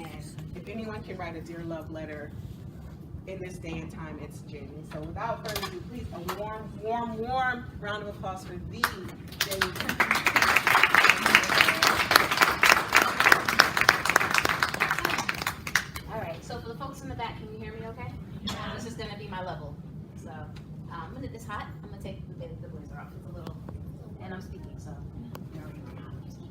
And if anyone can write a dear love letter in this day and time, it's Jaymie. So without further ado, please a warm, warm, warm round of applause for the Jaymie. All right, so for the folks in the back, can you hear me okay? This is gonna be my level. So when it's hot, I'm gonna take the blazer off. It's a little, and I'm speaking, so you already know how to speak.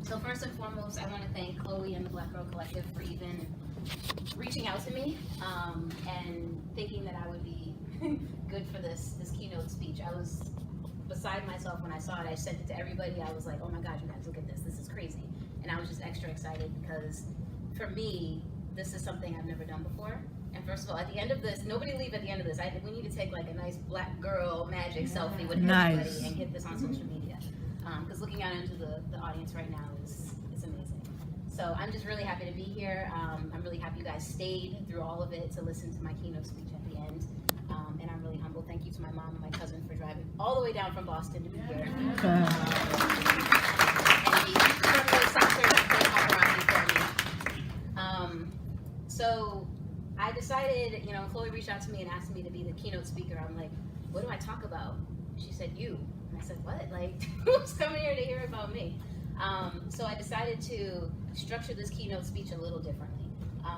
So first and foremost, I want to thank Chloe and the Black Girl Collective for even reaching out to me and thinking that I would be good for this keynote speech. I was beside myself when I saw it. I sent it to everybody. I was like, oh my God, you guys, look at this. This is crazy. And I was just extra excited because for me, this is something I've never done before. And first of all, at the end of this, nobody leave at the end of this. We need to take like a nice black girl magic selfie with everybody and get this on social media. Because looking out into the audience right now is amazing. So I'm just really happy to be here. I'm really happy you guys stayed through all of it to listen to my keynote speech at the end. And I'm really humble. Thank you to my mom and my cousin for driving all the way down from Boston to be here. And the so I decided, Chloe reached out to me and asked me to be the keynote speaker. I'm like, what do I talk about? She said, you. And I said, what? Like, who's coming here to hear about me? So I decided to structure this keynote speech a little differently.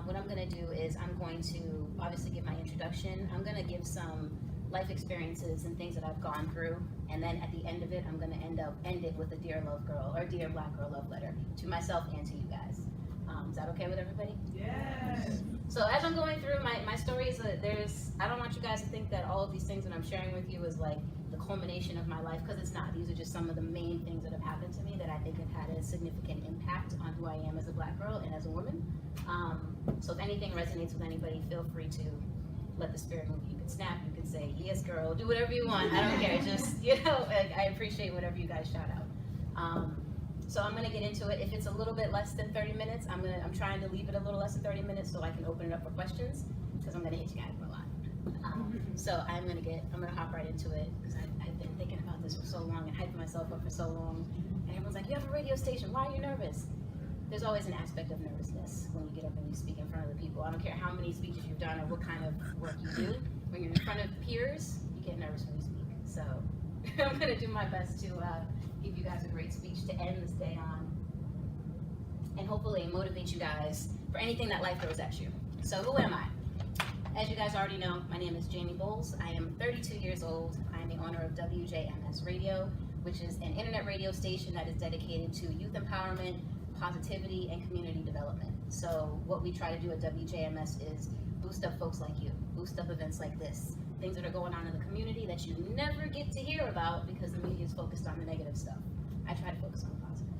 What I'm going to do is I'm going to obviously give my introduction. I'm going to give some life experiences and things that I've gone through. And then at the end of it, I'm going to end it with a Dear Love Girl or Dear Black Girl love letter to myself and to you guys. Is that okay with everybody? Yes. So as I'm going through my stories, I don't want you guys to think that all of these things that I'm sharing with you is like the culmination of my life, because it's not. These are just some of the main things that have happened to me that I think have had a significant impact on who I am as a black girl and as a woman. So if anything resonates with anybody, feel free to let the spirit move you. You can snap, you can say, yes girl, do whatever you want. I don't care. Just, I appreciate whatever you guys shout out. So I'm gonna get into it. If it's a little bit less than 30 minutes, I'm trying to leave it a little less than 30 minutes so I can open it up for questions, because I'm gonna hit you guys with a lot. So I'm gonna hop right into it, because I've been thinking about this for so long and hyping myself up for so long. And everyone's like, you have a radio station, why are you nervous? There's always an aspect of nervousness when you get up and you speak in front of the people. I don't care how many speeches you've done or what kind of work you do. When you're in front of peers, you get nervous when you speak. So I'm gonna do my best to give you guys a great speech to end this day on, and hopefully motivate you guys for anything that life throws at you. So who am I? As you guys already know, my name is Jaymie Bowles. I am 32 years old. I am the owner of WJMS Radio, which is an internet radio station that is dedicated to youth empowerment, positivity, and community development. So what we try to do at WJMS is boost up folks like you, boost up events like this, things that are going on in the community that you never get to hear about because the media is focused on the negative stuff. I try to focus on the positive.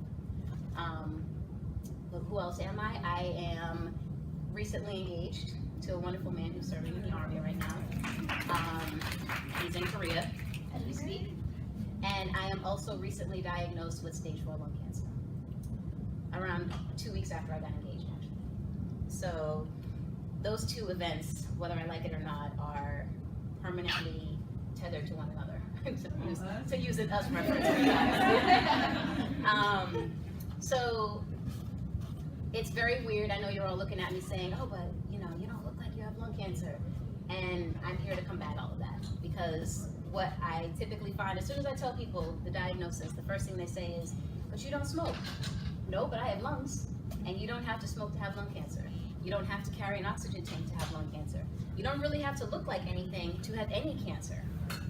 But who else am I? I am recently engaged to a wonderful man who's serving in the Army right now. He's in Korea as we speak. And I am also recently diagnosed with stage 4 lung cancer, around 2 weeks after I got engaged, actually. So those two events, whether I like it or not, are permanently tethered to one another, to use an us reference. So it's very weird. I know you're all looking at me saying, oh, but you don't look like you have lung cancer. And I'm here to combat all of that, because what I typically find, as soon as I tell people the diagnosis, the first thing they say is, but you don't smoke. No, but I have lungs. And you don't have to smoke to have lung cancer. You don't have to carry an oxygen tank to have lung cancer. You don't really have to look like anything to have any cancer.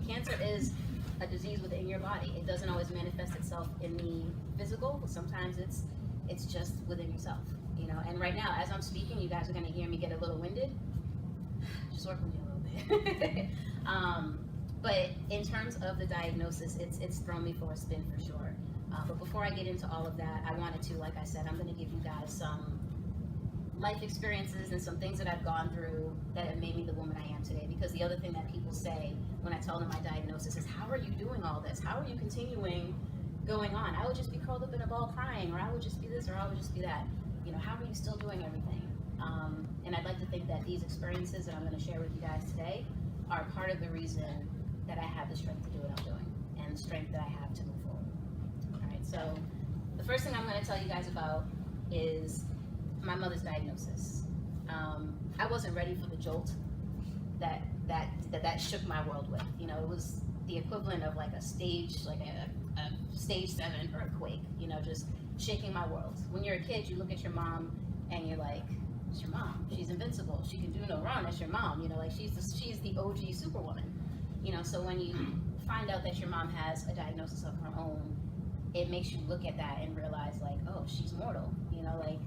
Cancer is a disease within your body. It doesn't always manifest itself in the physical, but sometimes it's just within yourself, And right now, as I'm speaking, you guys are gonna hear me get a little winded. Just work with me a little bit. But in terms of the diagnosis, it's thrown me for a spin for sure. But before I get into all of that, I wanted to, like I said, I'm gonna give you guys some life experiences and some things that I've gone through that have made me the woman I am today. Because the other thing that people say when I tell them my diagnosis is, how are you doing all this? How are you continuing going on? I would just be curled up in a ball crying, or I would just be this, or I would just be that. How are you still doing everything? And I'd like to think that these experiences that I'm gonna share with you guys today are part of the reason that I have the strength to do what I'm doing, and the strength that I have to move forward. All right, so the first thing I'm gonna tell you guys about is my mother's diagnosis. I wasn't ready for the jolt that shook my world with. You know, it was the equivalent of like a stage 7 earthquake, you know, just shaking my world. When you're a kid, you look at your mom and you're like, it's your mom. She's invincible. She can do no wrong. That's your mom. You know, like she's the OG superwoman. You know, so when you find out that your mom has a diagnosis of her own, it makes you look at that and realize like, oh, she's mortal. You know, like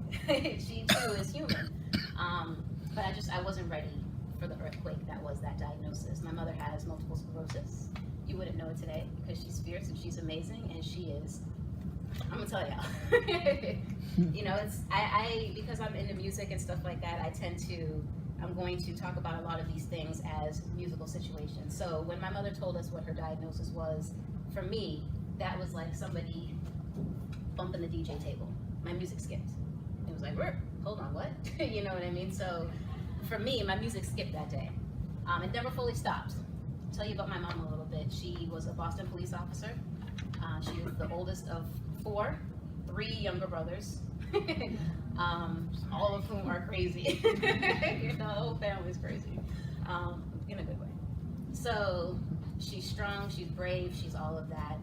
she too is human. But I wasn't ready for the earthquake that was that diagnosis. My mother has multiple sclerosis. You wouldn't know it today because she's fierce and she's amazing, and she is. I'm gonna tell y'all. You know, it's I because I'm into music and stuff like that. I'm going to talk about a lot of these things as musical situations. So when my mother told us what her diagnosis was, for me, that was like somebody bumping the DJ table. My music skipped. It was like, hold on, what? You know what I mean? So for me, my music skipped that day. It never fully stopped. I'll tell you about my mom a little bit. She was a Boston police officer. She was the oldest of 4, 3 younger brothers. All of whom are crazy. You know, the whole family's crazy, in a good way. So she's strong, she's brave, she's all of that.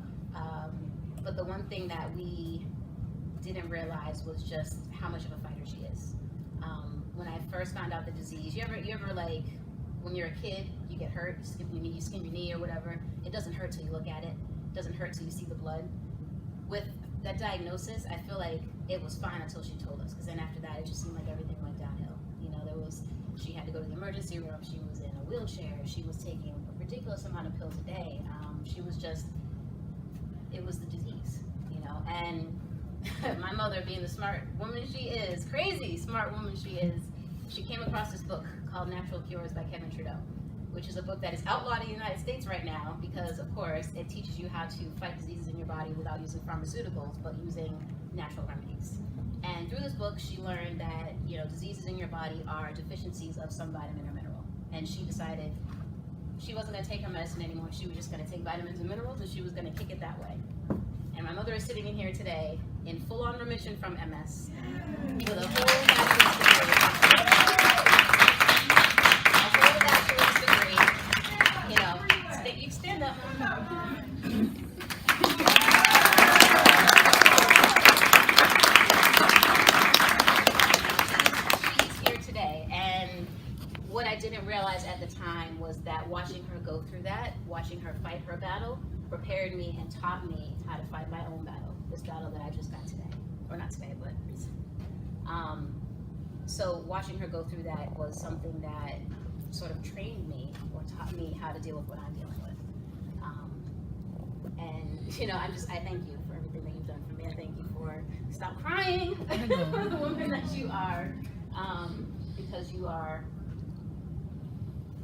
But the one thing that we didn't realize was just how much of a fighter she is. When I first found out the disease, you ever like, when you're a kid, you get hurt, you skin your knee or whatever. It doesn't hurt till you look at it. It doesn't hurt till you see the blood. With that diagnosis, I feel like it was fine until she told us, because then after that, it just seemed like everything went downhill. You know, she had to go to the emergency room, she was in a wheelchair, she was taking a ridiculous amount of pills a day. It was the disease, you know, and my mother, being the smart woman she is, crazy smart woman she is, she came across this book called Natural Cures by Kevin Trudeau, which is a book that is outlawed in the United States right now because, of course, it teaches you how to fight diseases in your body without using pharmaceuticals, but using natural remedies. And through this book, she learned that, you know, diseases in your body are deficiencies of some vitamin or mineral. And she decided she wasn't going to take her medicine anymore. She was just going to take vitamins and minerals, and she was going to kick it that way. And my mother is sitting in here today in full-on remission from MS with a whole bachelor's degree. You know, you stand up. She's here today, and what I didn't realize at the time was that watching her go through that, watching her fight her battle, prepared me and taught me how to fight my own battle, this battle that I just got today. Or not today, but recently. So watching her go through that was something that sort of trained me or taught me how to deal with what I'm dealing with. And, you know, I thank you for everything that you've done for me. I thank you for stop crying, the woman that you are, because you are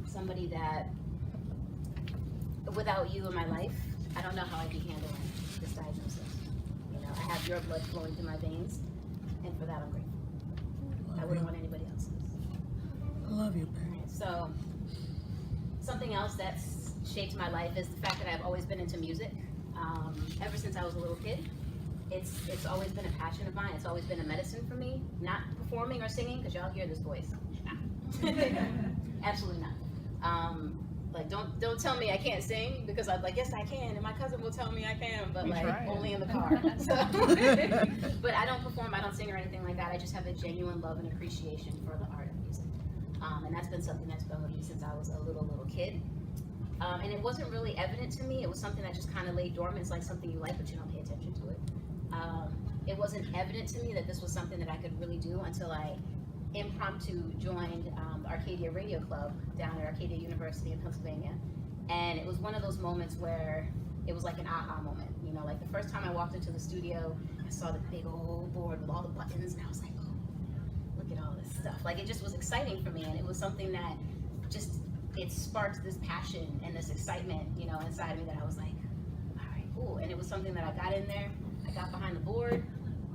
somebody that, without you in my life, I don't know how I'd be handling this diagnosis. You know, I have your blood flowing through my veins, and for that I'm grateful. I wouldn't want anybody else's. I love you, babe. Right, so, something else that's shaped my life is the fact that I've always been into music. Ever since I was a little kid, it's always been a passion of mine. It's always been a medicine for me. Not performing or singing, because y'all hear this voice. Absolutely not. Like, don't tell me I can't sing, because I'm like, yes I can, and my cousin will tell me I can, but like only in the car. So, but I don't perform, I don't sing or anything like that. I just have a genuine love and appreciation for the art of music, and that's been something that's been with me since I was a little kid. And it wasn't really evident to me. It was something that just kind of lay dormant. It's like something you like, but you don't pay attention to it. It wasn't evident to me that this was something that I could really do until I impromptu joined the Arcadia Radio Club down at Arcadia University in Pennsylvania. And it was one of those moments where it was like an aha moment. You know, like the first time I walked into the studio, I saw the big old board with all the buttons, and I was like, oh, look at all this stuff. Like, it just was exciting for me, and it was something that just, it sparked this passion and this excitement, you know, inside me, that I was like, all right, cool. And it was something that I got in there, I got behind the board,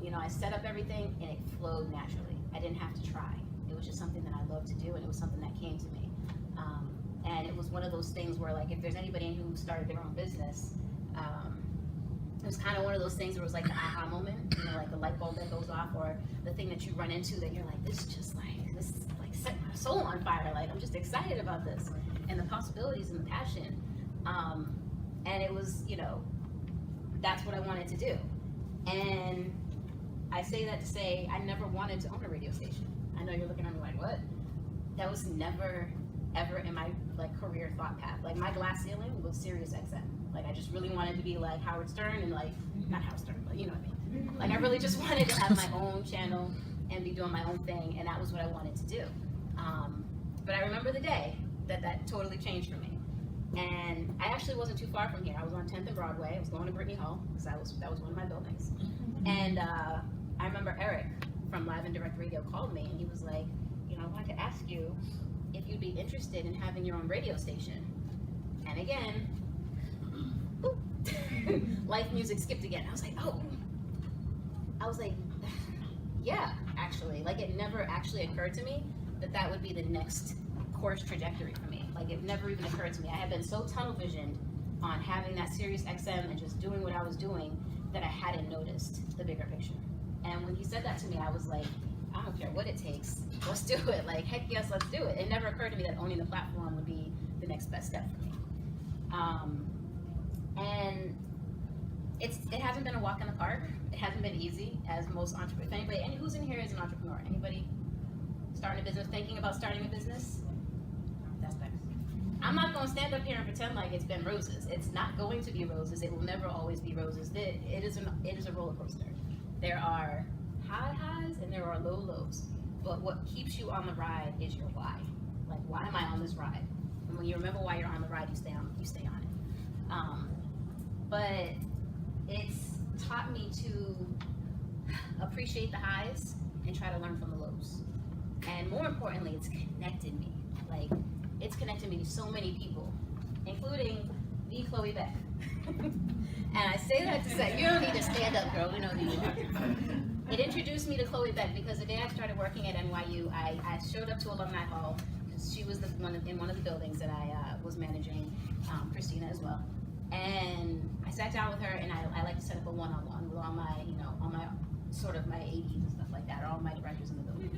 you know, I set up everything, and it flowed naturally. I didn't have to try. It was just something that I loved to do, and it was something that came to me. And it was one of those things where, like, if there's anybody who started their own business, was kind of one of those things where it was like the aha moment, you know, like the light bulb that goes off, or the thing that you run into that you're like, this set my soul on fire. Like, I'm just excited about this and the possibilities and the passion. And it was, you know, that's what I wanted to do. And I say that to say I never wanted to own a radio station. I know you're looking at me like, what? That was never, ever in my like career thought path. Like my glass ceiling was Sirius XM. Like I just really wanted to be like Howard Stern and like, not Howard Stern, but you know what I mean. Like I really just wanted to have my own channel and be doing my own thing, and that was what I wanted to do. But I remember the day that totally changed for me. And I actually wasn't too far from here. I was on 10th and Broadway. I was going to Brittany Hall because that was one of my buildings. And I remember Eric from Live and Direct Radio called me, and he was like, you know, I wanted to ask you if you'd be interested in having your own radio station. And again, life music skipped again. I was like, yeah, actually. Like it never actually occurred to me that would be the next course trajectory for me. Like it never even occurred to me. I had been so tunnel visioned on having that Sirius XM and just doing what I was doing that I hadn't noticed the bigger picture. And when he said that to me, I was like, I don't care what it takes. Let's do it. Like, heck yes, let's do it. It never occurred to me that owning the platform would be the next best step for me. And it hasn't been a walk in the park. It hasn't been easy, as most entrepreneurs. Anybody, and who's in here is an entrepreneur? Anybody starting a business, thinking about starting a business? That's better. I'm not going to stand up here and pretend like it's been roses. It's not going to be roses. It will never always be roses. It is a roller coaster. There are high highs and there are low lows. But what keeps you on the ride is your why. Like, why am I on this ride? And when you remember why you're on the ride, you stay on it. But it's taught me to appreciate the highs and try to learn from the lows. And more importantly, it's connected me. Like, it's connected me to so many people, including the Chloe Beck. And I say that to say, you don't need to stand up, girl. We know who you are. It introduced me to Chloe Beck because the day I started working at NYU, I showed up to Alumni Hall because she was in one of the buildings that I was managing, Christina as well. And I sat down with her, and I like to set up a one-on-one with all my, all my sort of my ADs and stuff like that, or all my directors in the building.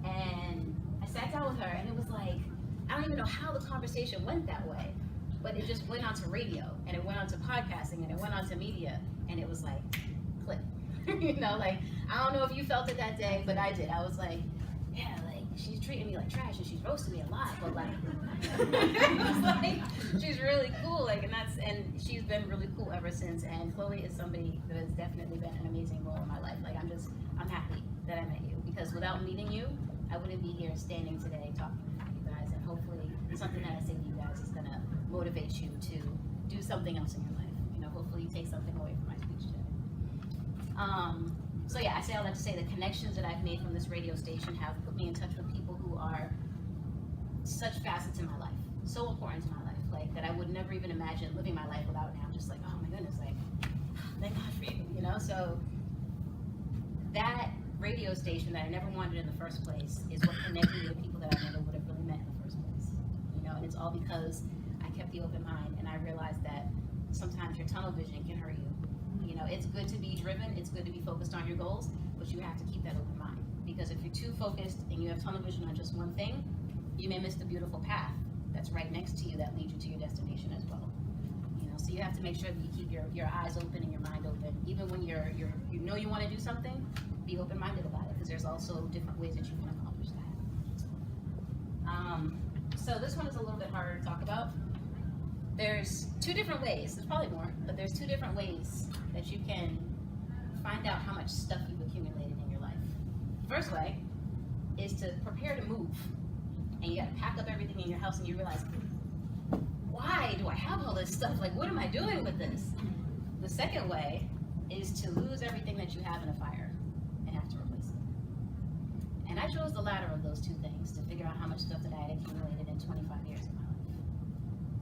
And I sat down with her, and it was like, I don't even know how the conversation went that way, but it just went on to radio, and it went on to podcasting, and it went on to media, and it was like, click. Like, I don't know if you felt it that day, but I did. I was like, yeah, like, she's treating me like trash, and she's roasting me a lot, but like, it was like, she's really cool, like, and she's been really cool ever since, and Chloe is somebody that has definitely been an amazing role in my life. Like, I'm happy that I met you, because without meeting you, I wouldn't be here standing today talking to you guys, and hopefully something that I say to you guys is gonna motivate you to do something else in your life. Hopefully you take something away from my speech today. So yeah, I say all that to say the connections that I've made from this radio station have put me in touch with people who are such facets in my life, so important to my life, like that I would never even imagine living my life without. And I'm just like, oh my goodness, like, thank God for you, So that radio station that I never wanted in the first place is what connected me to people that I never would have really met in the first place. And it's all because I kept the open mind, and I realized that sometimes your tunnel vision can hurt you. It's good to be driven, it's good to be focused on your goals, but you have to keep that open mind. Because if you're too focused and you have tunnel vision on just one thing, you may miss the beautiful path that's right next to you that leads you to your destination as well. So you have to make sure that you keep your eyes open and your mind open. Even when you want to do something, be open-minded about it, because there's also different ways that you can accomplish that. So this one is a little bit harder to talk about. There's two different ways, there's probably more, but there's two different ways that you can find out how much stuff you've accumulated in your life. First way is to prepare to move, and you gotta pack up everything in your house, and you realize, why do I have all this stuff? Like, what am I doing with this? The second way is to lose everything that you have in a fire and have to replace it. And I chose the latter of those two things to figure out how much stuff that I had accumulated in 25 years of my life.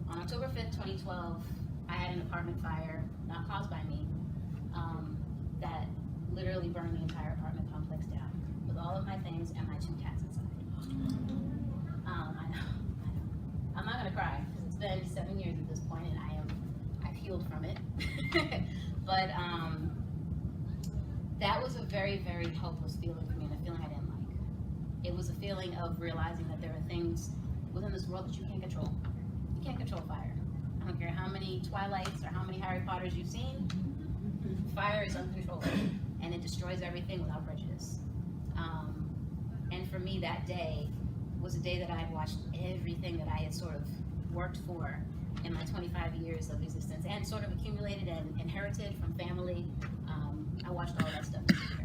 On October 5th, 2012, I had an apartment fire, not caused by me, that literally burned the entire apartment complex down with all of my things and my 2 cats inside. I know. I'm not gonna cry, because it's been 7 years at this point, and I've healed from it. But that was a very, very helpless feeling for me, and a feeling I didn't like. It was a feeling of realizing that there are things within this world that you can't control. You can't control fire. I don't care how many Twilights or how many Harry Potters you've seen, fire is uncontrollable, and it destroys everything without prejudice. And for me, that day was a day that I had watched everything that I had sort of worked for in my 25 years of existence and sort of accumulated and inherited from family. I watched all that stuff disappear.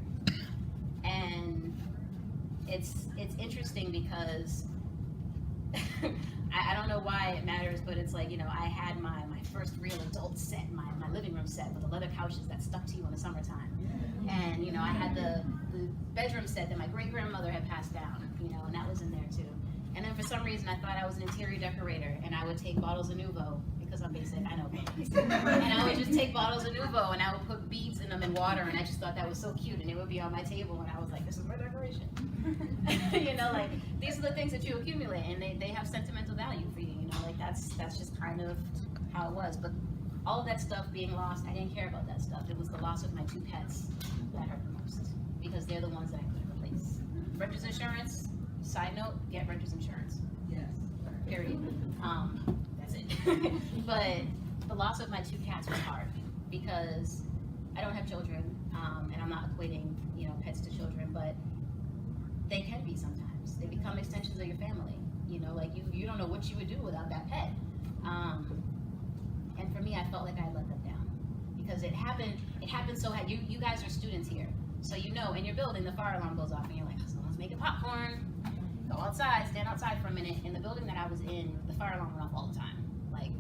And it's interesting because I don't know why it matters, but it's like, I had my first real adult set, my living room set with the leather couches that stuck to you in the summertime. And, I had the bedroom set that my great-grandmother had passed down, and that was in there too. And then for some reason, I thought I was an interior decorator, and I would take bottles of Nouveau, because I'm basic, I know. And I would just take bottles of Nouveau, and I would put beads in them in water, and I just thought that was so cute, and it would be on my table, and I was like, this is my decoration. These are the things that you accumulate, and they have sentimental value for you, that's just kind of how it was. But all of that stuff being lost, I didn't care about that stuff. It was the loss of my 2 pets that hurt the most, because they're the ones that I couldn't replace. Renters insurance, side note, get renters insurance. Yes. Period. That's it. But the loss of my 2 cats was hard, because I don't have children, and I'm not equating, pets to children, but they can be sometimes. They become extensions of your family. You don't know what you would do without that pet. And for me, I felt like I let them down, because it happened so, you guys are students here, so in your building, the fire alarm goes off, and you're like, someone's making popcorn, go outside, stand outside for a minute. In the building that I was in, the fire alarm went off all the time, like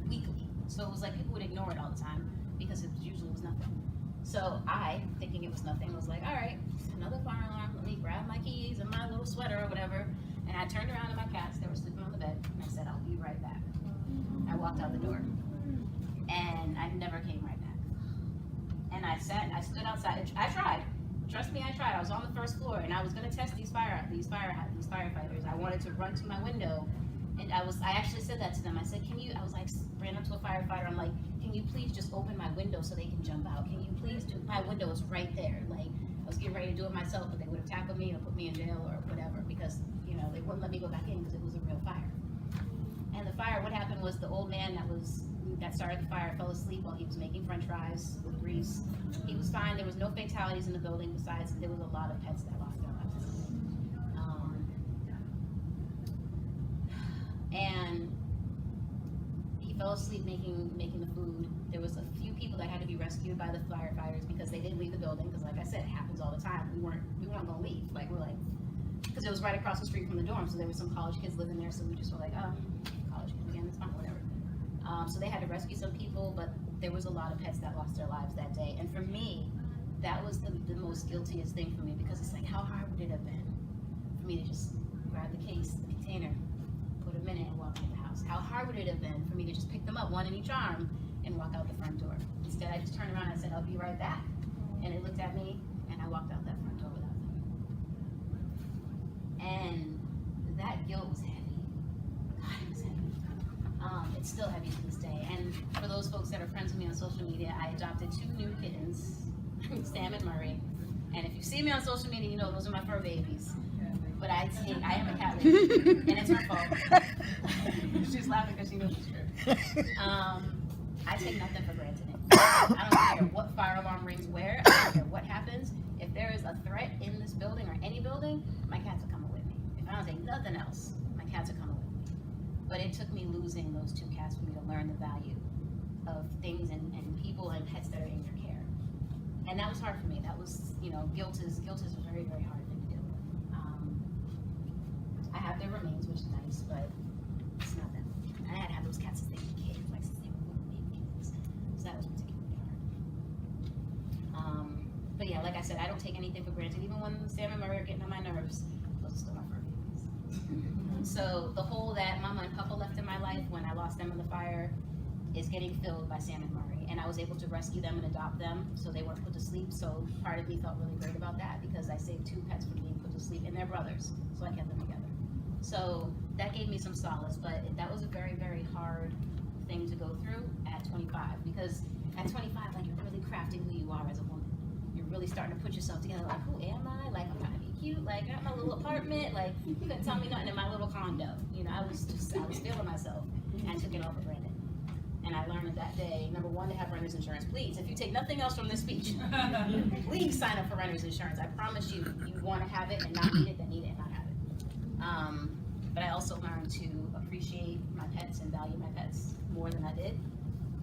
weekly. So it was like people would ignore it all the time, because it usually was nothing. So I, thinking it was nothing, was like, all right, another fire alarm, let me grab my keys and my little sweater or whatever. And I turned around to my cats, they were sleeping on the bed, and I said, I'll be right back. I walked out the door, and I never came right back. And I stood outside. I tried. Trust me, I tried. I was on the first floor, and I was going to test these firefighters. I wanted to run to my window, and I actually said that to them. I said, ran up to a firefighter. I'm like, can you please just open my window so they can jump out? Can you please do, my window is right there. Like, I was getting ready to do it myself, but they would have tackled me or put me in jail or whatever, because, they wouldn't let me go back in because it was a real fire. And the fire, what happened was the old man that started the fire fell asleep while he was making french fries with grease. He was fine. There was no fatalities in the building. Besides, there was a lot of pets that lost their lives. And he fell asleep making the food. There was a few people that had to be rescued by the firefighters because they didn't leave the building, because like I said, it happens all the time. We weren't gonna leave. Because it was right across the street from the dorm, so there were some college kids living there, so we just were like, oh, college kids again, it's fine, whatever. So they had to rescue some people, but there was a lot of pets that lost their lives that day. And for me, that was the most guiltiest thing for me, because it's like, how hard would it have been for me to just grab the case, the container, put them in it, and walk into the house? How hard would it have been for me to just pick them up, one in each arm, and walk out the front door? Instead, I just turned around and I said, I'll be right back. And it looked at me, and I walked out that front door without them. And that guilt was heavy. God, it was heavy. It's still heavy to this day. And for those folks that are friends with me on social media, I adopted 2 new kittens, Sam and Murray. And if you see me on social media, you know those are my fur babies. But I am a cat lady, and it's her fault. She's laughing because she knows it's true. I take nothing for granted. I don't care what fire alarm rings where. I don't care what happens. If there is a threat in this building or any building, my cats are coming with me. If I don't take nothing else, my cats are coming with me. But it took me losing those 2 cats for me to learn the value of things and people and pets that are in your care. And that was hard for me. That was, guilt is a very, very hard thing to deal with. I have their remains, which is nice, but it's not them. And I had to have those cats since they were kids, like since they were little baby kids. So that was particularly hard. But yeah, like I said, I don't take anything for granted. Even when Sam and Murray are getting on my nerves, those are still my fur babies. So the hole that Mama and Papa left in my life when I lost them in the fire is getting filled by Sam and Murray. And I was able to rescue them and adopt them, so they weren't put to sleep. So part of me felt really great about that, because I saved 2 pets from being put to sleep, and they're brothers, so I kept them together. So that gave me some solace, but that was a very, very hard thing to go through at 25, because at 25, like, you're really crafting who you are as a woman. You're really starting to put yourself together, like, who am I? Like, I'm trying to be cute, like, I got my little apartment, like, you couldn't tell me nothing in my little condo. You know, I was feeling myself, and I took it all for granted. And I learned that day, number one, to have renter's insurance. Please, if you take nothing else from this speech, please sign up for renter's insurance. I promise you, you want to have it and not need it, then need it and not have it. But I also learned to appreciate my pets and value my pets more than I did,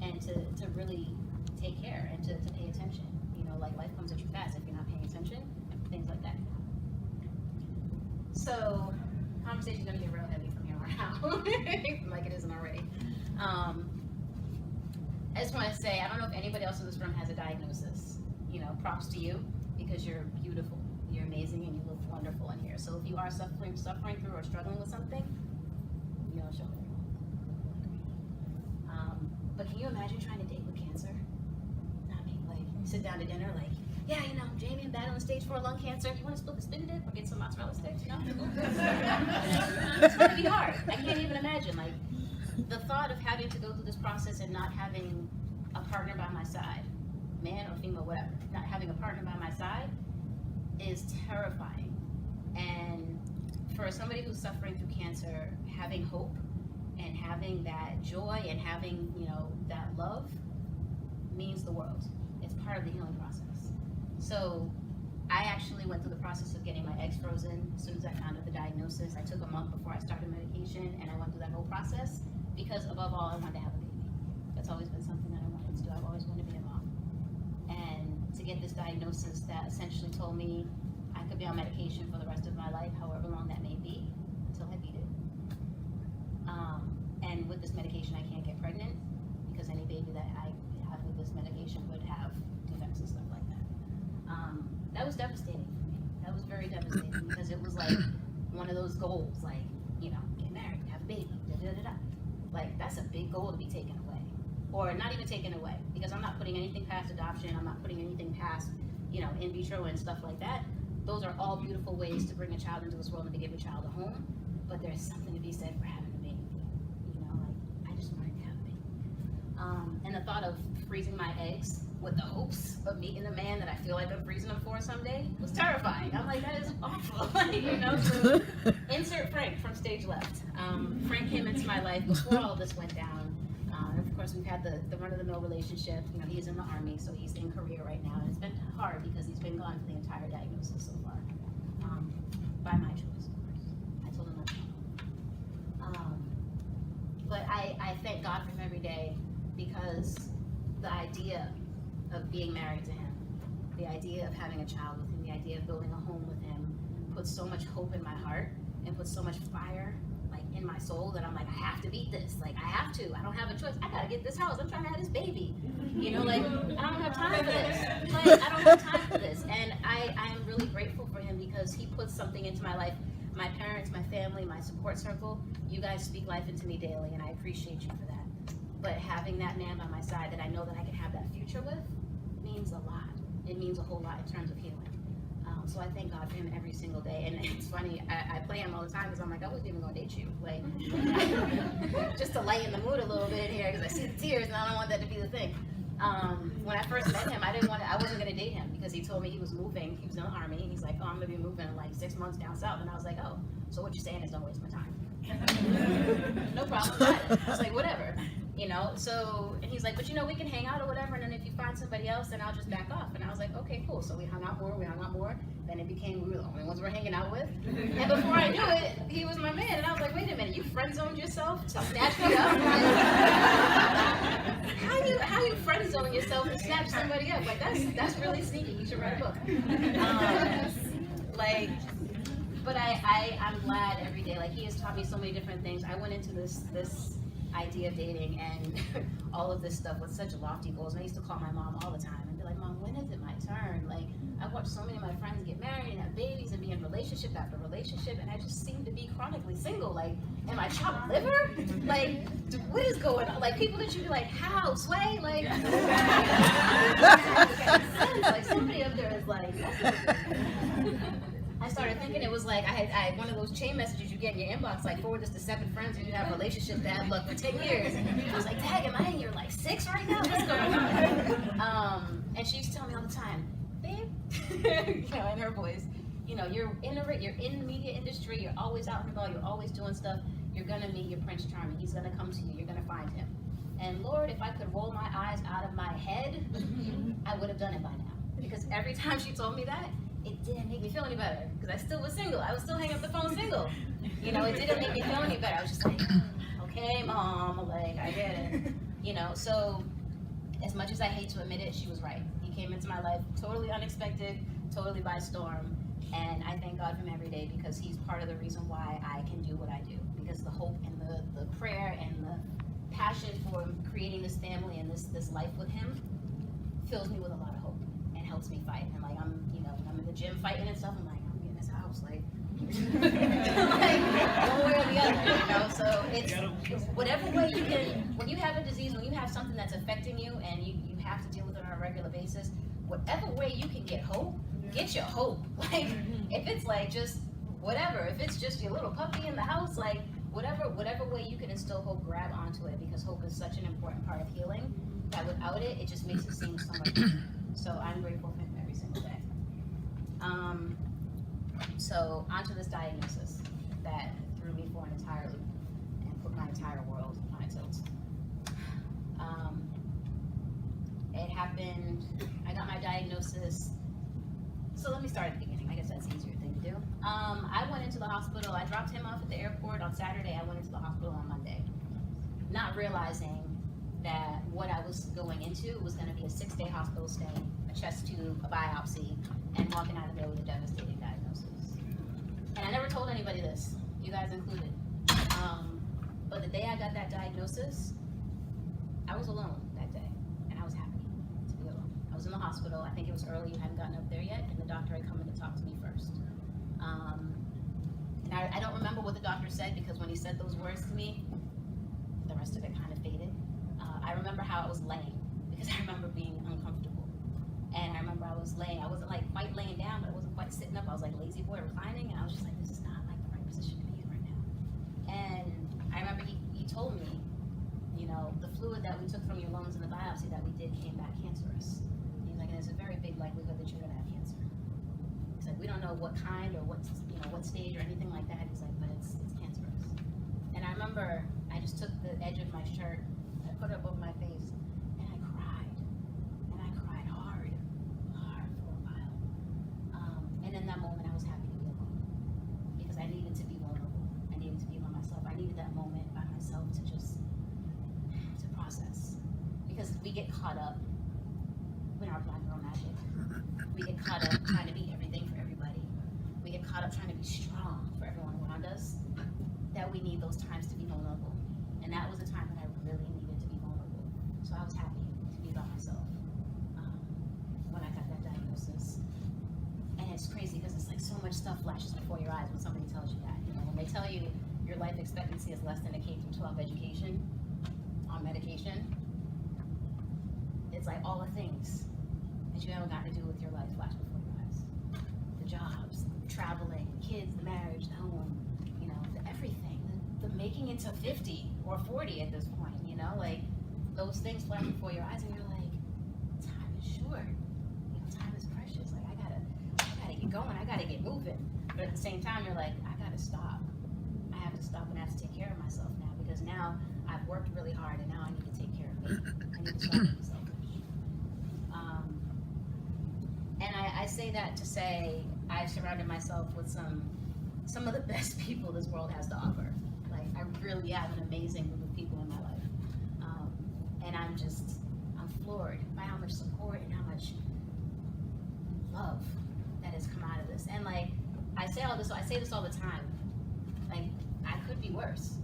and to really take care and to pay attention. You know, like, life comes at you fast. If you're not paying attention, things like that can happen. So, conversation's gonna get real heavy from here on out, like it isn't already. I just want to say, I don't know if anybody else in this room has a diagnosis. You know, props to you, because you're beautiful, you're amazing, and you look wonderful in here. So if you are suffering through or struggling with something, you know, show me. But can you imagine trying to date with cancer? I mean, like, you sit down to dinner, like, yeah, you know, Jaymie, I'm battling stage 4 lung cancer. You want to split the spin dip or get some mozzarella sticks? You know? It's going to be hard. I can't even imagine, like, the thought of having to go through this process and not having a partner by my side, man or female, whatever, not having a partner by my side is terrifying. And for somebody who's suffering through cancer, having hope and having that joy and having, you know, that love means the world. It's part of the healing process. So I actually went through the process of getting my eggs frozen as soon as I found out the diagnosis. I took a month before I started medication, and I went through that whole process because, above all, I wanted to have a baby. That's always been something that I wanted to do. I've always wanted to be a mom. And to get this diagnosis that essentially told me I could be on medication for the rest of my life, however long that may be, until I beat it. And with this medication, I can't get pregnant, because any baby that I have with this medication would have defects and stuff like that. That was devastating for me. That was very devastating, because it was like one of those goals, like, you know, get married, have a baby, da-da-da-da. Like, that's a big goal to be taken away. Or not even taken away, because I'm not putting anything past adoption, I'm not putting anything past, you know, in vitro and stuff like that. Those are all beautiful ways to bring a child into this world and to give a child a home, but there's something to be said for having a baby. You know, like, I just wanted to have a baby. And the thought of freezing my eggs with the hopes of meeting a man that I feel like I'm freezing them for someday was terrifying. I'm like, that is awful. You know, so insert Frank from stage left. Frank came into my life before all this went down. Of course, we've had the run-of-the-mill relationship. You know, he's in the Army, so he's in Korea right now, and it's been hard because he's been gone for the entire diagnosis so far. By my choice, of course. I told him not to come. But I thank God for him every day, because the idea of being married to him, the idea of having a child with him, the idea of building a home with him puts so much hope in my heart and puts so much fire, like, in my soul, that I'm like, I have to beat this. Like, I have to. I don't have a choice. I gotta get this house. I'm trying to have this baby. You know, like, I don't have time for this. Like, I don't have time for this. And I am really grateful for him, because he puts something into my life. My parents, my family, my support circle, you guys speak life into me daily, and I appreciate you for that. But having that man by my side that I know that I can have that future with means a lot. It means a whole lot in terms of healing. So I thank God for him every single day. And it's funny, I play him all the time, because I'm like, I wasn't even going to date you. Like, just to lighten the mood a little bit here, because I see the tears and I don't want that to be the thing. When I first met him, I wasn't going to date him, because he told me he was moving. He was in the Army. He's like, oh, I'm going to be moving in like 6 months down south. And I was like, oh, so what you're saying is don't waste my time. No problem, got it. I was like, whatever. You know, so, and he's like, but you know, we can hang out or whatever, and then if you find somebody else, then I'll just back off. And I was like, okay, cool. So we hung out more, then it became, we were the only ones we're hanging out with. And before I knew it, he was my man, and I was like, wait a minute, you friend-zoned yourself to snatch me up? Like, how you friend-zone yourself to snatch somebody up? Like, that's really sneaky. You should write a book. But I'm glad every day. Like, he has taught me so many different things. I went into this idea of dating and all of this stuff with such lofty goals. And I used to call my mom all the time and be like, Mom, when is it my turn? Like, I've watched so many of my friends get married and have babies and be in relationship after relationship, and I just seem to be chronically single. Like, am I chopped liver? Like, what is going on? Like, people that should be like, how, Sway? Like, like, somebody up there is like, I started thinking it was like, I had one of those chain messages you get in your inbox, like, forward this to 7 friends who you have relationships bad luck for 10 years. And I was like, dang, am I in year like 6 right now? What's going on? And she used to tell me all the time, babe, you know, in her voice, you know, you're in the media industry, you're always out and about, you're always doing stuff, you're gonna meet your Prince Charming, he's gonna come to you, you're gonna find him. And Lord, if I could roll my eyes out of my head, I would have done it by now. Because every time she told me that, it didn't make me feel any better. Because I still was single. I was still hanging up the phone single. You know, it didn't make me feel any better. I was just like, okay, mom, like, I get it. You know, so as much as I hate to admit it, she was right. He came into my life totally unexpected, totally by storm. And I thank God for him every day because he's part of the reason why I can do what I do. Because the hope and the prayer and the passion for creating this family and this life with him fills me with a lot of hope and helps me fight. And like I'm in the gym fighting and stuff, I'm like, I'm getting this house, like, like one way or the other, you know. So it's whatever way you can. When you have a disease, when you have something that's affecting you, and you have to deal with it on a regular basis, whatever way you can get hope, get your hope. Like if it's like just whatever, if it's just your little puppy in the house, like whatever way you can instill hope, grab onto it because hope is such an important part of healing that without it, it just makes it seem so much harder. So I'm grateful for him every single day. So onto this diagnosis that threw me for an entire loop and put my entire world on its tilt. It happened, I got my diagnosis, so let me start at the beginning. I guess that's an easier thing to do. I went into the hospital, I dropped him off at the airport on Saturday, I went into the hospital on Monday, not realizing that what I was going into was going to be a 6-day hospital stay, a chest tube, a biopsy, and walking out of there with a devastating diagnosis. And I never told anybody this, you guys included. But the day I got that diagnosis, I was alone that day, and I was happy to be alone. I was in the hospital, I think it was early, you hadn't gotten up there yet, and the doctor had come in to talk to me first. And I don't remember what the doctor said, because when he said those words to me, the rest of it kind of faded. I remember how I was laying, because I remember being uncomfortable. And I remember I was laying, I wasn't like quite laying down, but I wasn't quite sitting up. I was like lazy boy reclining, and I was just like, this is not like the right position to be in right now. And I remember he told me, you know, the fluid that we took from your lungs in the biopsy that we did came back cancerous. And he's like, there's a very big likelihood that you're gonna have cancer. He's like, we don't know what kind or what stage or anything like that. He's like, but it's cancerous. And I remember I just took the edge of my shirt, I put it up over my face, and I cried. And I cried hard for a while. And in that moment, I was happy to be alone because I needed to be vulnerable. I needed to be by myself. I needed that moment by myself to process. Because we get caught up in our black girl magic. We get caught up trying to be everything for everybody. We get caught up trying to be strong for everyone around us. That we need those times to be vulnerable. And that was a time that I really needed to be vulnerable. So I was happy to be by myself when I got that diagnosis. And it's crazy because it's like so much stuff flashes before your eyes when somebody tells you that. You know, when they tell you your life expectancy is less than a K-12 education on medication, it's like all the things that you haven't gotten to do with your life flash before your eyes. The jobs, traveling, kids, the marriage, the home, you know, the everything. The making it to 50 or 40 at this point, you know, like those things flash before your eyes and you're like, time is short, you know, time is precious. Like I gotta get going, I gotta get moving. But at the same time, you're like, I gotta stop. I have to stop and I have to take care of myself now because now I've worked really hard and now I need to take care of me. I need to stop being selfish. And I say that to say I've surrounded myself with some of the best people this world has to offer. Like I really have an amazing group of people in my life. And I'm floored by how much support and how much love that has come out of this. And like I say this all the time. Like I could be worse.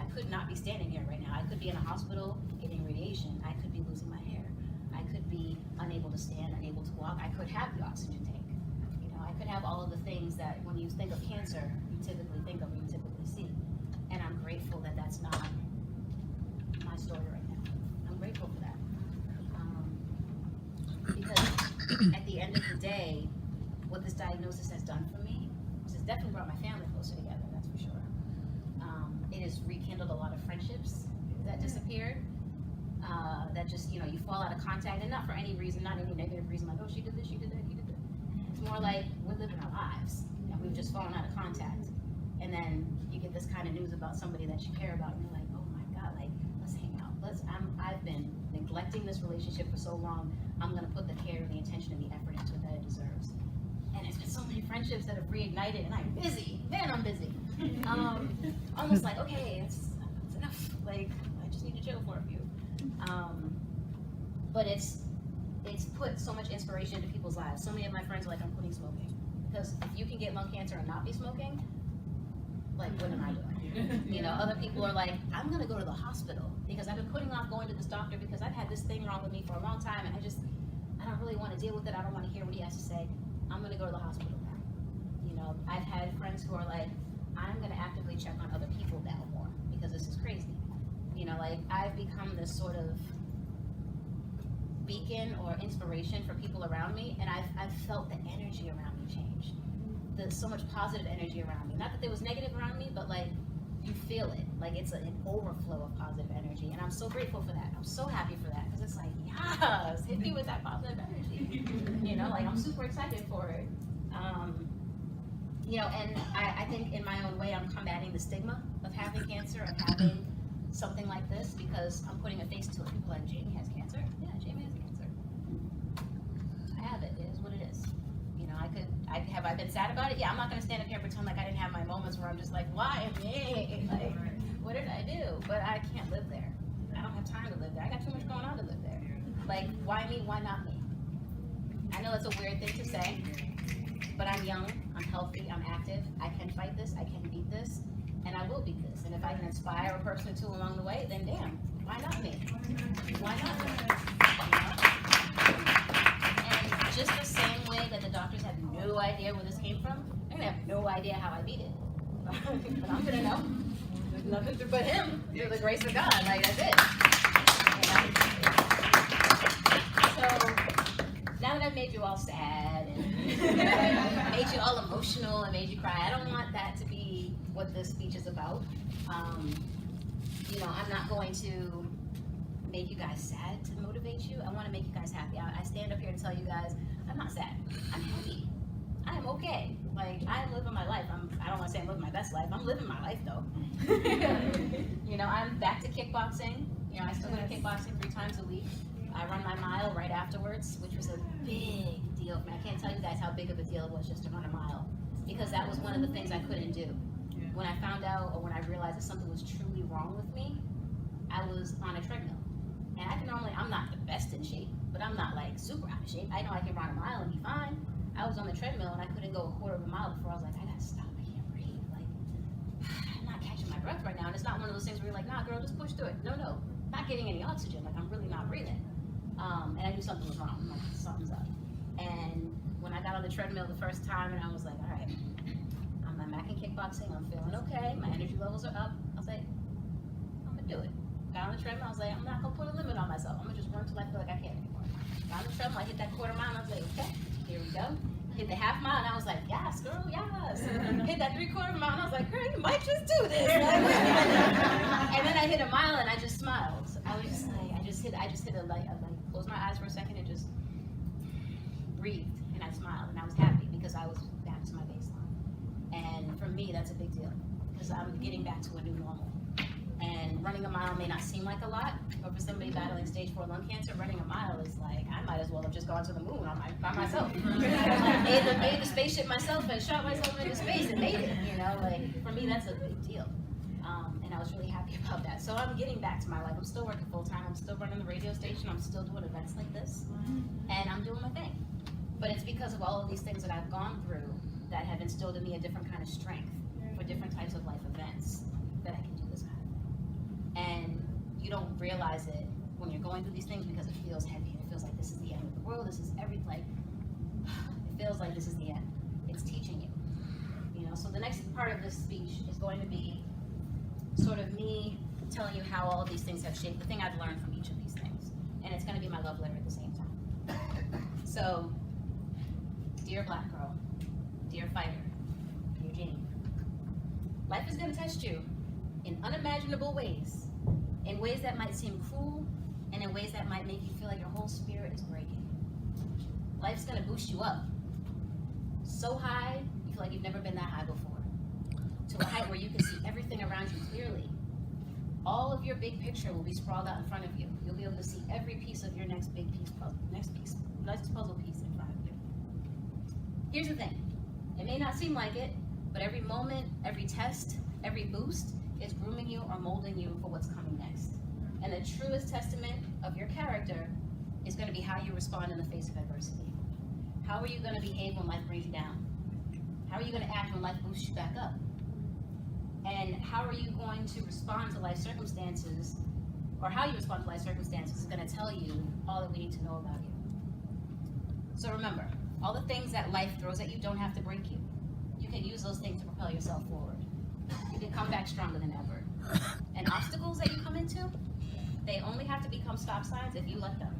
I could not be standing here right now. I could be in a hospital getting radiation. I could be losing my hair. I could be unable to stand, unable to walk. I could have the oxygen tank. You know, I could have all of the things that when you think of cancer, you typically think of or you typically see. And I'm grateful that that's not my story right now. I'm grateful for that. Because at the end of the day, what this diagnosis has done for me is it's definitely brought my family closer together, that's for sure. It has rekindled a lot of friendships that disappeared. that just, you fall out of contact, and not for any reason, not any negative reason, like, oh, she did this, she did that, he did that. It's more like we're living our lives, and we've just fallen out of contact. And then you get this kind of news about somebody that you care about, and you're like, oh my God, like, let's hang out. I've been neglecting this relationship for so long. I'm gonna put the care, the intention, and the effort into it that it deserves. And there's been so many friendships that have reignited, and I'm busy. Man, I'm busy. Almost like, okay, it's enough. Like, I just need to chill for a few. But it's put so much inspiration into people's lives. So many of my friends are like, I'm quitting smoking. Because if you can get lung cancer and not be smoking, like, what am I doing? Other people are like, I'm gonna go to the hospital because I've been putting off going to this doctor because I've had this thing wrong with me for a long time, and I don't really want to deal with it. I don't want to hear what he has to say. I'm gonna go to the hospital now. I've had friends who are like, I'm gonna actively check on other people now more because this is crazy. Like, I've become this sort of beacon or inspiration for people around me, and I've felt the energy around me change. There's so much positive energy around me. Not that there was negative around me, but like, you feel it. Like, it's an overflow of positive energy, and I'm so grateful for that. I'm so happy for that, because it's like, yes, hit me with that positive energy. Like, I'm super excited for it. And I think in my own way, I'm combating the stigma of having cancer, of having something like this, because I'm putting a face to it. People are like, Jaymie has cancer? Yeah, Jaymie has cancer. I have it. It is what it is. Have I been sad about it? Yeah, I'm not going to stand up here and pretend like I didn't have my moments where I'm just like, why me? Like, what did I do? But I can't live there. I don't have time to live there. I got too much going on to live there. Like, why me? Why not me? I know it's a weird thing to say, but I'm young, I'm healthy, I'm active. I can fight this, I can beat this, and I will beat this. And if I can inspire a person or two along the way, then damn, why not me? Why not me? And just the same way that the doctors have no idea where this came from, they're gonna have no idea how I beat it. But I'm gonna know. There's nothing but him, through the grace of God. Like, that's it. So now that I've made you all sad and made you all emotional and made you cry, I don't want that to be what this speech is about. I'm not going to make you guys sad to motivate you. I want to make you guys happy. I stand up here to tell you guys, I'm not sad. I'm happy. I am okay. Like, I'm living my life. I don't want to say I'm living my best life. I'm living my life, though. I'm back to kickboxing. I still go to kickboxing 3 times a week. I run my mile right afterwards, which was a big deal for me. I can't tell you guys how big of a deal it was just to run a mile, because that was one of the things I couldn't do. When I found out, or when I realized that something was truly wrong with me, I was on a treadmill. And I'm not the best in shape, but I'm not like super out of shape. I know I can run a mile and be fine. I was on the treadmill and I couldn't go a quarter of a mile before I was like, I gotta stop, I can't breathe. Like, I'm not catching my breath right now. And it's not one of those things where you're like, nah, girl, just push through it. No, not getting any oxygen. Like, I'm really not breathing. And I knew something was wrong. I'm like, something's up. And when I got on the treadmill the first time, and I was like, all right, I'm back in kickboxing. I'm feeling okay. My energy levels are up. I was like, I'm gonna do it. Got on the treadmill. I was like, I'm not gonna put a limit on myself. I'm gonna just run till I feel like I can't anymore. Got on the treadmill. I hit that quarter mile. And I was like, okay, here we go. Hit the half mile, and I was like, yes, girl, yes. Hit that 3/4 mile, and I was like, girl, you might just do this. And then I hit a mile, and I just smiled. I was just like, I just hit a light. I like closed my eyes for a second and just breathed, and I smiled, and I was happy because I was back to my baseline. And for me, that's a big deal because I'm getting back to a new normal. And running a mile may not seem like a lot, but for somebody battling stage 4 lung cancer, running a mile is like, I might as well have just gone to the moon by myself. I made the spaceship myself and shot myself into space and made it, like, for me, that's a big deal. And I was really happy about that. So I'm getting back to my life. I'm still working full time. I'm still running the radio station. I'm still doing events like this. And I'm doing my thing. But it's because of all of these things that I've gone through that have instilled in me a different kind of strength for different types of life events that I can do this kind of thing. And you don't realize it when you're going through these things because it feels heavy. And it feels like this is the end of the world. This is everything. Like, it feels like this is the end. It's teaching you. So the next part of this speech is going to be sort of me telling you how all of these things have shaped the thing I've learned from each of these things. And it's going to be my love letter at the same time. So, dear black girl, dear fighter, dear Jaymie, life is going to test you in unimaginable ways, in ways that might seem cruel and in ways that might make you feel like your whole spirit is breaking. Life's gonna boost you up so high, you feel like you've never been that high before, to a height where you can see everything around you clearly. All of your big picture will be sprawled out in front of you. You'll be able to see every piece of your next puzzle piece in front of you. Here's the thing. It may not seem like it, but every moment, every test, every boost is grooming you or molding you for what's coming next. And the truest testament of your character is going to be how you respond in the face of adversity. How are you going to behave when life brings you down? How are you going to act when life boosts you back up? And how are you going to respond to life circumstances, or how you respond to life circumstances is going to tell you all that we need to know about you. So remember, all the things that life throws at you don't have to break you. You can use those things to propel yourself forward. You can come back stronger than ever. And obstacles that you come into, they only have to become stop signs if you let them.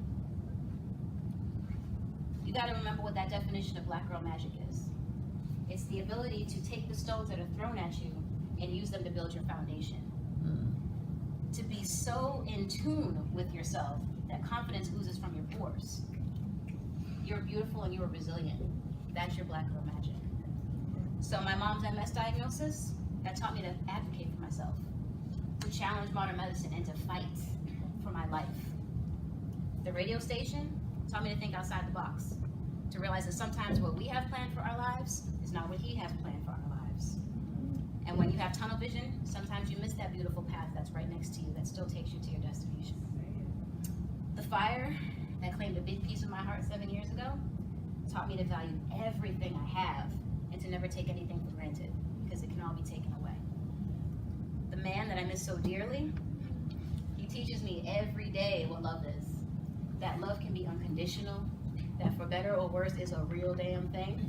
You got to remember what that definition of black girl magic is. It's the ability to take the stones that are thrown at you and use them to build your foundation. To be so in tune with yourself that confidence oozes from your pores. You're beautiful and you're resilient. That's your black girl magic. So my mom's MS diagnosis, that taught me to advocate for myself, to challenge modern medicine and to fight for my life. The radio station taught me to think outside the box, to realize that sometimes what we have planned for our lives is not what he has planned for our lives. And when you have tunnel vision, sometimes you miss that beautiful path that's right next to you that still takes you to your destination. The fire that claimed a big piece of my heart 7 years ago taught me to value everything I have and to never take anything for granted, because it can all be taken away. The man that I miss so dearly, he teaches me every day what love is. That love can be unconditional, that for better or worse is a real damn thing,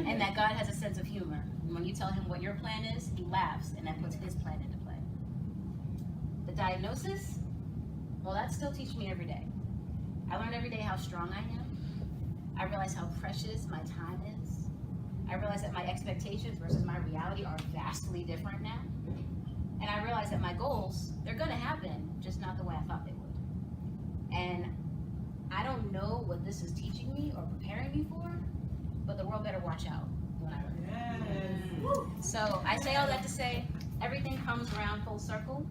and that God has a sense of humor. And when you tell him what your plan is, he laughs, and that puts his plan into play. The diagnosis, well, that still teaches me every day. I learn every day how strong I am. I realize how precious my time is. I realize that my expectations versus my reality are vastly different now. And I realize that my goals, they're gonna happen, just not the way I thought they would. And I don't know what this is teaching me or preparing me for, but the world better watch out when I learn. Yes. So I say all that to say, everything comes around full circle.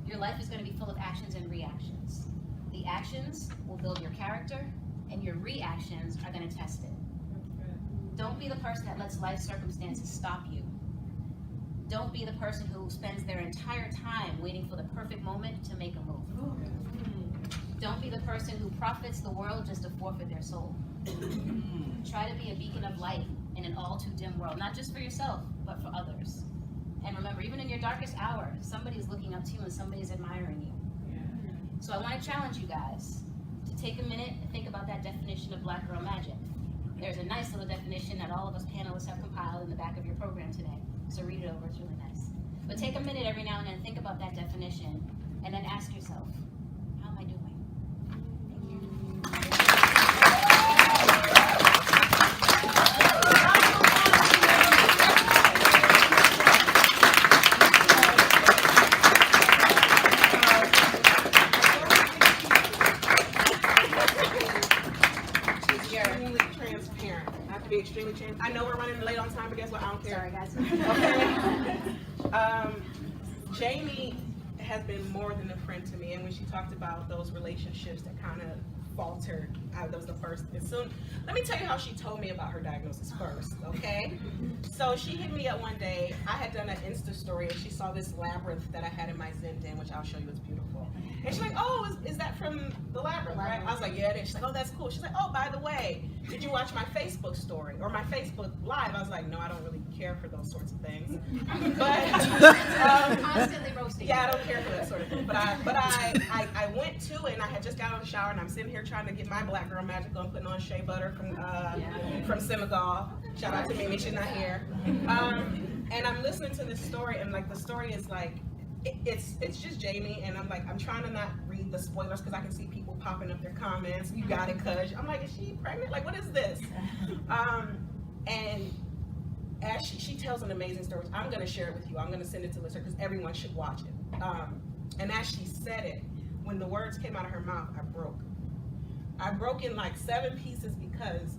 Your life is gonna be full of actions and reactions. The actions will build your character, and your reactions are going to test it. Don't be the person that lets life circumstances stop you. Don't be the person who spends their entire time waiting for the perfect moment to make a move. Don't be the person who profits the world just to forfeit their soul. Try to be a beacon of light in an all too dim world, not just for yourself, but for others. And remember, even in your darkest hour, somebody's looking up to you and somebody's admiring you. So I want to challenge you guys to take a minute and think about that definition of black girl magic. There's a nice little definition that all of us panelists have compiled in the back of your program today. So read it over, it's really nice. But take a minute every now and then, think about that definition, and then ask yourself, how am I doing? Thank you. Extremely transparent. I know we're running late on time, but guess what? I don't care. Sorry, guys. Okay. Jaymie has been more than a friend to me, and when she talked about those relationships that kind of faltered, that was the first. And soon, let me tell you how she told me about her diagnosis first, okay? So she hit me up one day. I had done an Insta story, and she saw this labyrinth that I had in my Zen den, which I'll show you. It's beautiful. And she's like, "Oh, is that from the labyrinth, right?" I was like, "Yeah, it is." She's like, "Oh, that's cool." She's like, "Oh, by the way, did you watch my Facebook story or my Facebook Live?" I was like, "No, I don't really care for those sorts of things." But constantly roasting. Yeah, I don't care for that sort of thing. But I went to it, and I had just got out of the shower, and I'm sitting here trying to get my black girl magic on, putting on shea butter from Senegal. Shout out to Mimi, she's not here. And I'm listening to this story, and like the story is like, it's just Jaymie, and I'm like, I'm trying to not read the spoilers because I can see people popping up their comments. You got it, cuz. I'm like, is she pregnant? Like, what is this? And as she tells an amazing story, I'm going to share it with you. I'm going to send it to listeners because everyone should watch it. And as she said it, when the words came out of her mouth, I broke. I broke in like 7 pieces because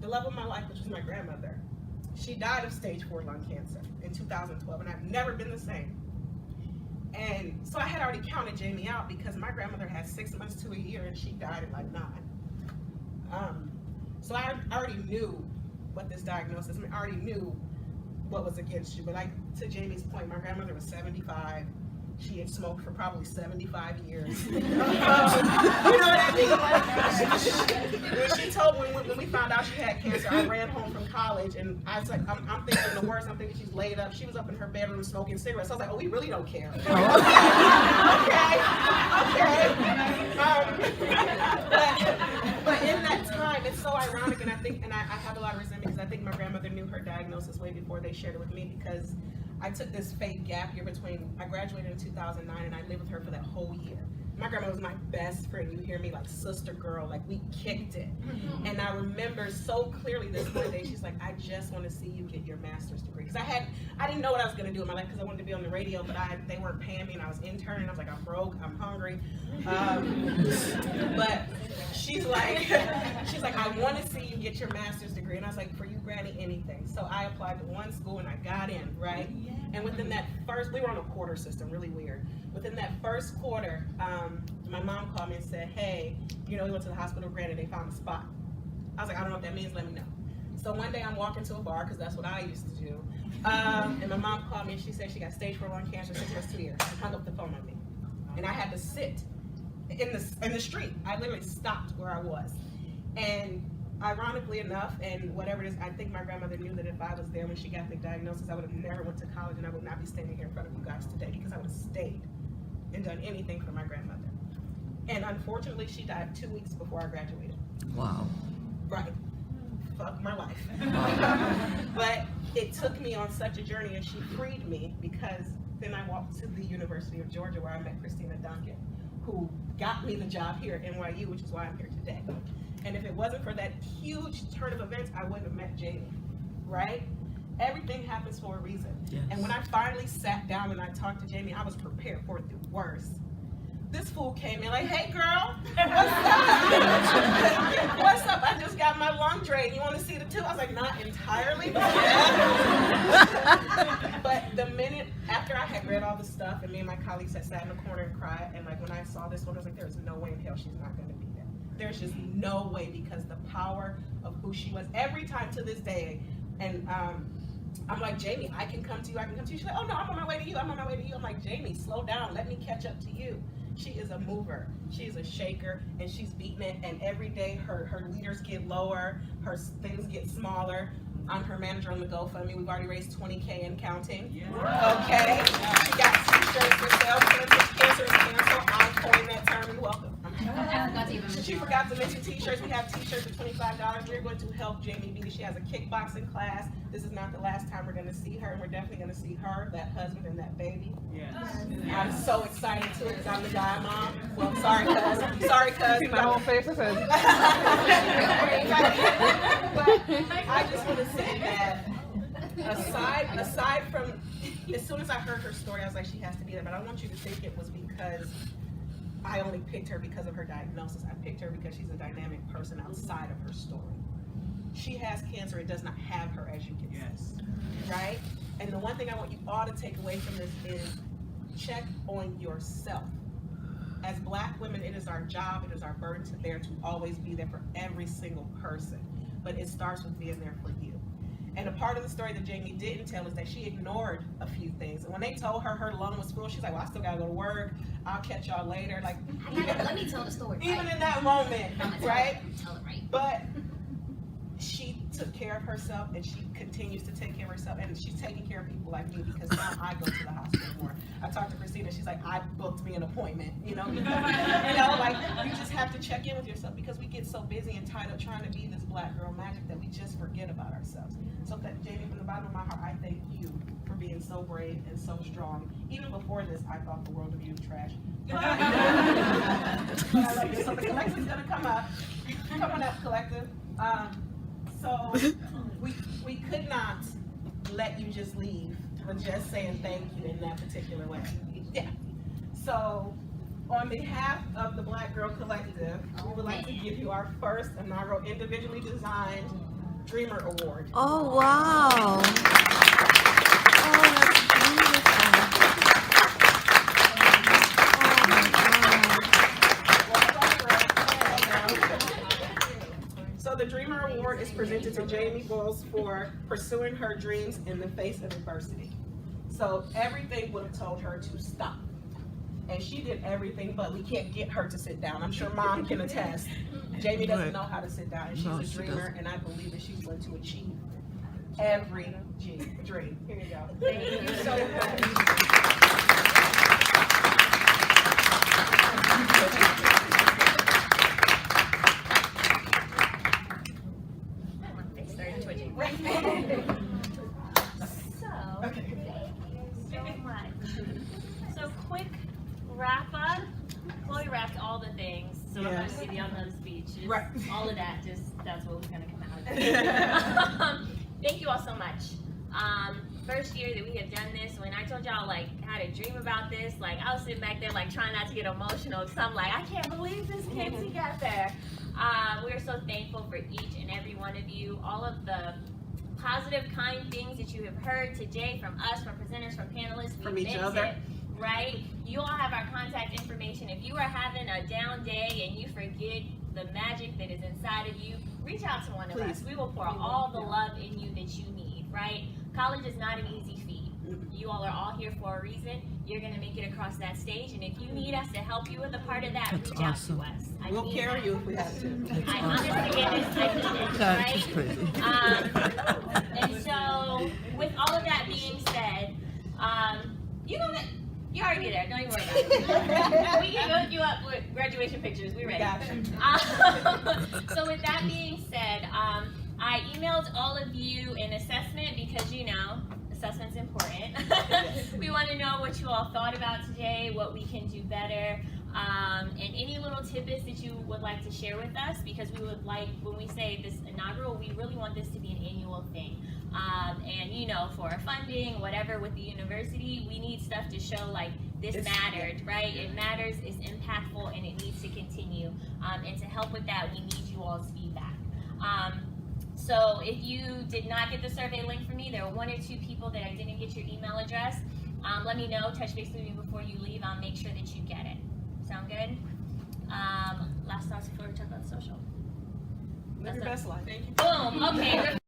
the love of my life, which was my grandmother, she died of stage 4 lung cancer in 2012, and I've never been the same. And so I had already counted Jaymie out because my grandmother had 6 months to a year, and she died at like 9. So I already knew what this diagnosis meant. I already knew what was against you. But like to Jaymie's point, my grandmother was 75. She had smoked for probably 75 years. You know what I mean? When she told me, when we found out she had cancer, I ran home from college, and I was like, I'm thinking the worst. I'm thinking she's laid up. She was up in her bedroom smoking cigarettes. So I was like, oh, we really don't care. But in that time, it's so ironic, and I think, and I have a lot of resentment because I think my grandmother knew her diagnosis way before they shared it with me, because I took this fake gap year between, I graduated in 2009 and I lived with her for that whole year. My grandma was my best friend. You hear me, like sister girl, like we kicked it. And I remember so clearly this one day, she's like, I just want to see you get your master's degree. Because I didn't know what I was going to do in my life because I wanted to be on the radio, but they weren't paying me, and I was interning. I was like, I'm broke, I'm hungry. But she's like, I want to see you get your master's degree. And I was like, for you, Granny, anything. So I applied to one school and I got in, right? And within that first, we were on a quarter system, really weird. Within that first quarter, my mom called me and said, hey, you know, we went to the hospital, Granny, they found a spot. I was like, I don't know what that means, let me know. So one day I'm walking to a bar, because that's what I used to do. And my mom called me and she said she got stage 4 lung cancer, 6 months, 2 years. She hung up the phone on me. And I had to sit in the street. I literally stopped where I was. And ironically enough, and whatever it is, I think my grandmother knew that if I was there when she got the diagnosis, I would have never went to college, and I would not be standing here in front of you guys today, because I would have stayed and done anything for my grandmother. And unfortunately, she died 2 weeks before I graduated. Wow. Right. Fuck my life. But it took me on such a journey, and she freed me, because then I walked to the University of Georgia, where I met Christina Duncan, who got me the job here at NYU, which is why I'm here today. And if it wasn't for that huge turn of events, I wouldn't have met Jaymie, right? Everything happens for a reason. Yes. And when I finally sat down and I talked to Jaymie, I was prepared for the worst. This fool came in like, hey girl, what's up? What's up? I just got my lung drained. You want to see the tube? I was like, not entirely. But the minute after I had read all the stuff, and me and my colleagues had sat in the corner and cried, and like when I saw this one, I was like, there's no way in hell she's not going to be there. There's just no way, because the power of who she was, every time to this day, and I'm like, Jaymie, I can come to you, I can come to you. She's like, oh no, I'm on my way to you, I'm on my way to you. I'm like, Jaymie, slow down, let me catch up to you. She is a mover, she's a shaker, and she's beating it, and every day her leaders get lower, her things get smaller. I'm her manager on the GoFundMe. We've already raised $20K and counting. Yeah. Okay. She got t-shirts for sale. Cancer is cancel. I coined that term. You're welcome. She forgot to mention t-shirts. We have t-shirts for $25. We're going to help Jaymie because she has a kickboxing class. This is not the last time we're going to see her, and we're definitely going to see her, that husband, and that baby. Yes. I'm so excited too, because I'm the guy mom. Well, sorry, cuz. Sorry, cuz. See my whole face. But I just want to say that aside from, as soon as I heard her story, I was like, she has to be there. But I want you to think it was because I only picked her because of her diagnosis. I picked her because she's a dynamic person outside of her story. She has cancer. It does not have her, as you can see. Right? And the one thing I want you all to take away from this is check on yourself. As Black women, it is our job, it is our burden to bear to always be there for every single person. But it starts with being there for you. And a part of the story that Jaymie didn't tell is that she ignored a few things. And when they told her her lung was full, she's like, well, I still gotta go to work. I'll catch y'all later. Like, let me tell the story. Even in that moment, right? Tell it right. But she took care of herself, and she continues to take care of herself, and she's taking care of people like me, because now I go to the hospital more. I talked to Christina, she's like, I booked me an appointment, you know, like you just have to check in with yourself, because we get so busy and tied up trying to be this Black girl magic that we just forget about ourselves. So that, Jaymie, from the bottom of my heart, I thank you for being so brave and so strong. Even before this, I thought the world of you was trash. I love you. So the collective's gonna come up. Come on up, collective. So we could not let you just leave with just saying thank you in that particular way. Yeah. So On behalf of the Black Girl Collective, we would like to give you our first inaugural individually designed Dreamer Award. Oh, wow. Oh, that's beautiful. So the Dreamer Award is presented to Jaymie Bowles for pursuing her dreams in the face of adversity. So everything would have told her to stop. And she did everything, but we can't get her to sit down. I'm sure Mom can attest. Jaymie doesn't know how to sit down, and she's No, a she dreamer, doesn't. and I believe that she's going to achieve every dream. Here you go. Thank you so much. They started twitching. So, Okay. thank you so much. So, quick wrap up. Chloe wrapped all the things, so I'm not Yes. gonna give y'all another speech. Just Right. all of that, that's what was gonna come out of it. Thank you all so much. First year that we have done this, when I told y'all like I had a dream about this, like I was sitting back there like trying not to get emotional because I'm like, I can't believe this came together. We are so thankful for each and every one of you, all of the positive, kind things that you have heard today from us, from presenters, from panelists. From We each meant other. it, right? You all have our contact information. If you are having a down day and you forget the magic that is inside of you, reach out to one of us. Please. We will pour all the love in you that you need, right? College is not an easy feat. You all are all here for a reason. You're going to make it across that stage, and if you need us to help you with a part of that, That's reach awesome. out to us. I We'll mean carry that. you if we have to. That's I awesome. honestly get it. I need it, That's right? crazy. And so, with all of that being said, you already there. Don't even worry about it. We can hook you up with graduation pictures. We're ready. Gotcha. So with that being said, I emailed all of you an assessment because assessment's important. We want to know what you all thought about today, what we can do better, and any little tidbits that you would like to share with us, because we would like, when we say this inaugural, we really want this to be an annual thing. And for our funding, whatever with the university, we need stuff to show like this mattered, right? It matters, it's impactful, and it needs to continue. And to help with that, we need you all's feedback. So if you did not get the survey link from me, there were 1 or 2 people that I didn't get your email address. Let me know, touch base with me before you leave. I'll make sure that you get it. Sound good? Last thoughts before we talk about social. Live your best life. Thank you. Boom, okay.